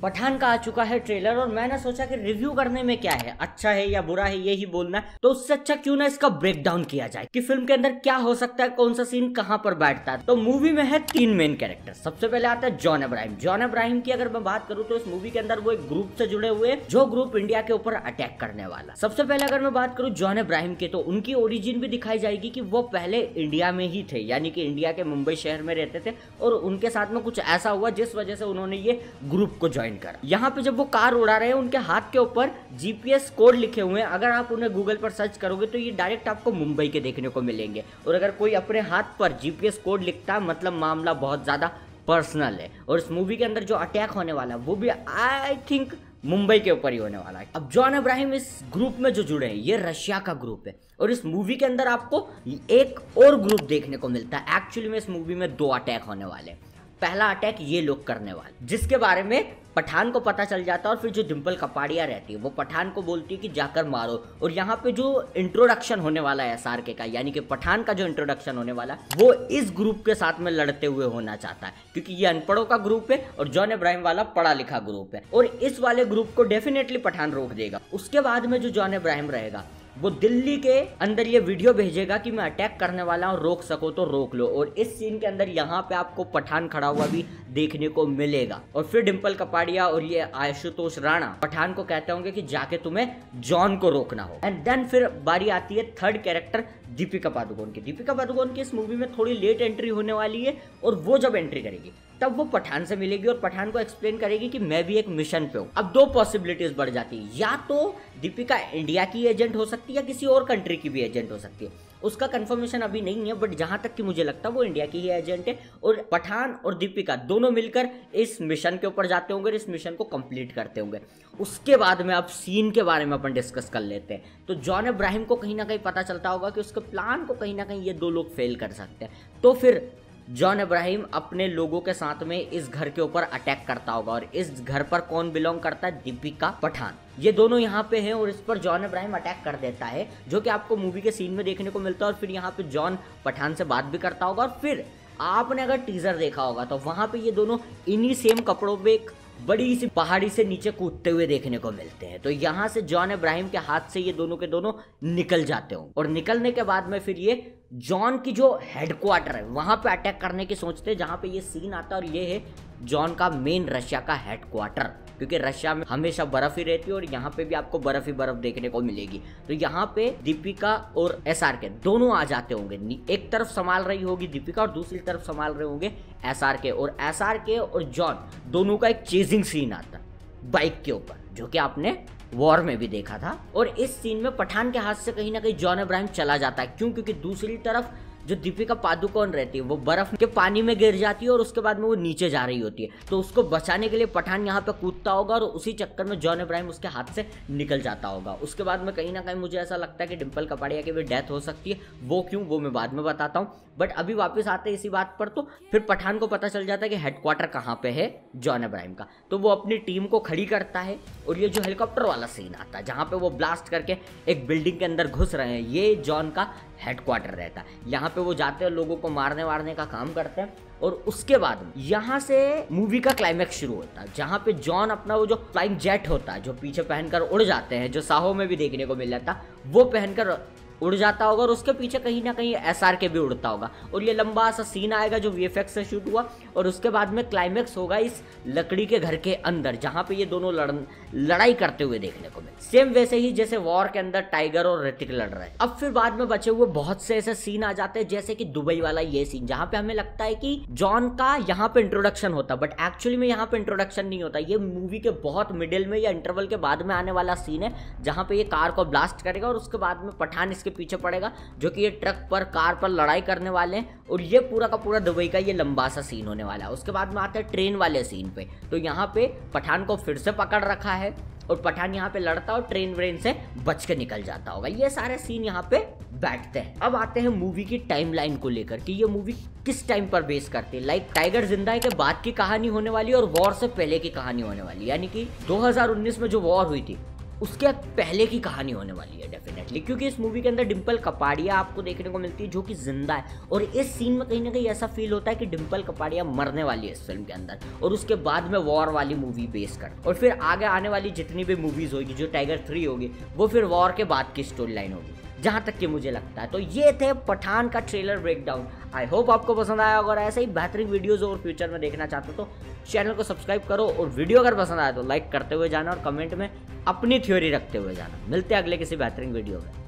पठान का आ चुका है ट्रेलर और मैंने सोचा कि रिव्यू करने में क्या है, अच्छा है या बुरा है ये ही बोलना है, तो उससे अच्छा क्यों ना इसका ब्रेक डाउन किया जाए कि फिल्म के अंदर क्या हो सकता है, कौन सा सीन कहां पर बैठता है। तो मूवी में है 3 मेन कैरेक्टर। सबसे पहले आता है जॉन अब्राहम। जॉन अब्राहम की अगर मैं बात करूं तो इस मूवी के अंदर वो एक ग्रुप से जुड़े हुए जो ग्रुप इंडिया के ऊपर अटैक करने वाला। सबसे पहले अगर मैं बात करूं जॉन अब्राहम की, तो उनकी ओरिजिन भी दिखाई जाएगी कि वो पहले इंडिया में ही थे, यानी कि इंडिया के मुंबई शहर में रहते थे और उनके साथ में कुछ ऐसा हुआ जिस वजह से उन्होंने ये ग्रुप को ज्वाइन करा। यहाँ पे जब वो कार उड़ा रहे हैं उनके हाथ के ऊपर जीपीएस कोड लिखे हुए हैं। अगर आप उन्हें गूगल पर सर्च करोगे तो ये डायरेक्ट आपको मुंबई के देखने को मिलेंगे। और अगर कोई अपने हाथ पर जीपीएस कोड लिखता है मतलब मामला बहुत ज्यादा पर्सनल है। और इस मूवी के अंदर जो अटैक होने वाला है वो भी आई थिंक मुंबई के ऊपर ही होने वाला है। अब जॉन अब्राहम इस ग्रुप में जो जुड़े हैं ये रशिया का ग्रुप है और इस मूवी के अंदर आपको एक और ग्रुप देखने को मिलता है। एक्चुअली में इस मूवी में 2 अटैक होने वाले हैं। पहला अटैक ये लोग करने वाले जिसके बारे में पठान को पता चल जाता है और फिर जो डिंपल कपाड़िया रहती है वो पठान को बोलती है कि जाकर मारो। और यहाँ पे जो इंट्रोडक्शन होने वाला है एसआरके का, यानी कि पठान का जो इंट्रोडक्शन होने वाला है वो इस ग्रुप के साथ में लड़ते हुए होना चाहता है, क्योंकि ये अनपढ़ों का ग्रुप है और जॉन अब्राहम वाला पढ़ा लिखा ग्रुप है और इस वाले ग्रुप को डेफिनेटली पठान रोक देगा। उसके बाद में जो जॉन अब्राहम रहेगा वो दिल्ली के अंदर ये वीडियो भेजेगा कि मैं अटैक करने वाला हूँ, रोक सको तो रोक लो। और इस सीन के अंदर यहाँ पे आपको पठान खड़ा हुआ भी देखने को मिलेगा। और फिर डिंपल कपाड़िया और ये आशुतोष राणा पठान को कहते होंगे कि जाके तुम्हें जॉन को रोकना हो। एंड देन फिर बारी आती है थर्ड कैरेक्टर दीपिका पादुकोण की। दीपिका पादुकोण की इस मूवी में थोड़ी लेट एंट्री होने वाली है और वो जब एंट्री करेगी तब वो पठान से मिलेगी और पठान को एक्सप्लेन करेगी कि मैं भी एक मिशन पे हूँ। अब 2 पॉसिबिलिटीज बढ़ जाती है, या तो दीपिका इंडिया की एजेंट हो सकती है या किसी और कंट्री की भी एजेंट हो सकती है। उसका कंफर्मेशन अभी नहीं है, बट जहां तक कि मुझे लगता है वो इंडिया की ही एजेंट है और पठान और दीपिका दोनों मिलकर इस मिशन के ऊपर जाते होंगे और इस मिशन को कंप्लीट करते होंगे। उसके बाद में अब सीन के बारे में अपन डिस्कस कर लेते हैं। तो जॉन अब्राहम को कहीं ना कहीं पता चलता होगा कि उसके प्लान को कहीं ना कहीं ये 2 लोग फेल कर सकते हैं। तो फिर जॉन अब्राहम अपने लोगों के साथ में इस घर के ऊपर अटैक करता होगा और इस घर पर कौन बिलोंग करता है, दीपिका पठान। ये दोनों यहाँ पे हैं और इस पर जॉन अब्राहम अटैक कर देता है, जो कि आपको मूवी के सीन में देखने को मिलता है। और फिर यहाँ पे जॉन पठान से बात भी करता होगा और फिर आपने अगर टीजर देखा होगा तो वहां पे ये दोनों इन्हीं सेम कपड़ों पे एक बड़ी सी पहाड़ी से नीचे कूदते हुए देखने को मिलते हैं। तो यहाँ से जॉन अब्राहम के हाथ से ये दोनों के दोनों निकल जाते हो और निकलने के बाद में फिर ये जॉन की जो हेडक्वार्टर है वहां पे अटैक करने की सोचते हैं, जहां पे ये सीन आता है। और ये है जॉन का मेन रशिया का हेडक्वार्टर, क्योंकि रशिया में हमेशा बर्फ ही रहती है और यहाँ पे भी आपको बर्फ ही बर्फ देखने को मिलेगी। तो यहाँ पे दीपिका और एसआरके दोनों आ जाते होंगे। एक तरफ संभाल रही होगी दीपिका और दूसरी तरफ संभाल रहे होंगे एसआरके। और एसआरके और जॉन दोनों का एक चेजिंग सीन आता है बाइक के ऊपर, जो कि आपने वॉर में भी देखा था। और इस सीन में पठान के हाथ से कहीं ना कहीं जॉन अब्राहम चला जाता है। क्यों? क्योंकि दूसरी तरफ जो दीपिका पादुकोण रहती है वो बर्फ के पानी में गिर जाती है और उसके बाद में वो नीचे जा रही होती है। तो उसको बचाने के लिए पठान यहाँ पे कूदता होगा और उसी चक्कर में जॉन अब्राहम उसके हाथ से निकल जाता होगा। उसके बाद में कहीं ना कहीं मुझे ऐसा लगता है कि डिंपल कपाड़िया की भी डेथ हो सकती है। वो क्यों, वो मैं बाद में बताता हूँ। बट अभी वापस आते हैं इसी बात पर। तो फिर पठान को पता चल जाता है कि हेडक्वार्टर कहाँ पे है जॉन अब्राहम का। तो वो अपनी टीम को खड़ी करता है और ये जो हेलीकॉप्टर वाला सीन आता है जहाँ पे वो ब्लास्ट करके एक बिल्डिंग के अंदर घुस रहे हैं, ये जॉन का हेडक्वार्टर रहता है। यहाँ पे वो जाते हैं, लोगों को मारने वारने का काम करते हैं। और उसके बाद यहाँ से मूवी का क्लाइमैक्स शुरू होता है, जहाँ पे जॉन अपना वो जो फ्लाइंग जेट होता है जो पीछे पहनकर उड़ जाते हैं, जो साहो में भी देखने को मिल जाता, वो पहनकर उड़ जाता होगा और उसके पीछे कहीं ना कहीं एसआरके भी उड़ता होगा। और ये लंबा सा सीन आएगा जो वीएफएक्स से शूट हुआ। और उसके बाद में क्लाइमैक्स होगा इस लकड़ी के घर के अंदर, जहां पे ये दोनों लड़ाई करते हुए देखने को मिले। सेम वैसे ही जैसे वॉर के अंदर टाइगर और ऋतिक लड़ रहे हैं। अब फिर बाद में बचे हुए बहुत से ऐसे सीन आ जाते हैं, जैसे कि दुबई वाला ये सीन, जहां पे हमें लगता है कि जॉन का यहाँ पे इंट्रोडक्शन होता, बट एक्चुअली में यहाँ पे इंट्रोडक्शन नहीं होता। ये मूवी के बहुत मिडिल में या इंटरवल के बाद में आने वाला सीन है, जहां पे ये कार को ब्लास्ट करेगा और उसके बाद में पठान इसके पीछे पड़ेगा, जो कि ये ट्रक पर कार पर लड़ाई करने वाले हैं। और ये पूरा का पूरा दुबई का ये लंबा सा सीन होने वाला है। उसके बाद में आता है ट्रेन वाले सीन पे। तो यहाँ पे पठान को फिर से पकड़ रखा है और पठान यहाँ पे लड़ता और ट्रेन व्रेन से बच के निकल जाता होगा। ये सारे सीन यहाँ पे बैठते हैं। अब आते हैं मूवी की टाइमलाइन को लेकर कि ये मूवी किस टाइम पर बेस करती है। लाइक टाइगर जिंदा है के बाद की कहानी होने वाली और वॉर से पहले की कहानी होने वाली, यानी कि 2019 में जो वॉर हुई थी उसके पहले की कहानी होने वाली है डेफिनेटली, क्योंकि इस मूवी के अंदर डिम्पल कपाड़िया आपको देखने को मिलती है जो कि जिंदा है, और इस सीन में कहीं ना कहीं ऐसा फील होता है कि डिम्पल कपाड़िया मरने वाली है इस फिल्म के अंदर, और उसके बाद में वॉर वाली मूवी बेस कर, और फिर आगे आने वाली जितनी भी मूवीज होगी, जो टाइगर 3 होगी, वो फिर वॉर के बाद की स्टोरी लाइन होगी, जहां तक कि मुझे लगता है। तो ये थे पठान का ट्रेलर ब्रेकडाउन। आई होप आपको पसंद आया। अगर ऐसे ही बेहतरीन वीडियोस और फ्यूचर में देखना चाहते हो तो चैनल को सब्सक्राइब करो, और वीडियो अगर पसंद आया तो लाइक करते हुए जाना, और कमेंट में अपनी थ्योरी रखते हुए जाना। मिलते हैं अगले किसी बेहतरीन वीडियो में।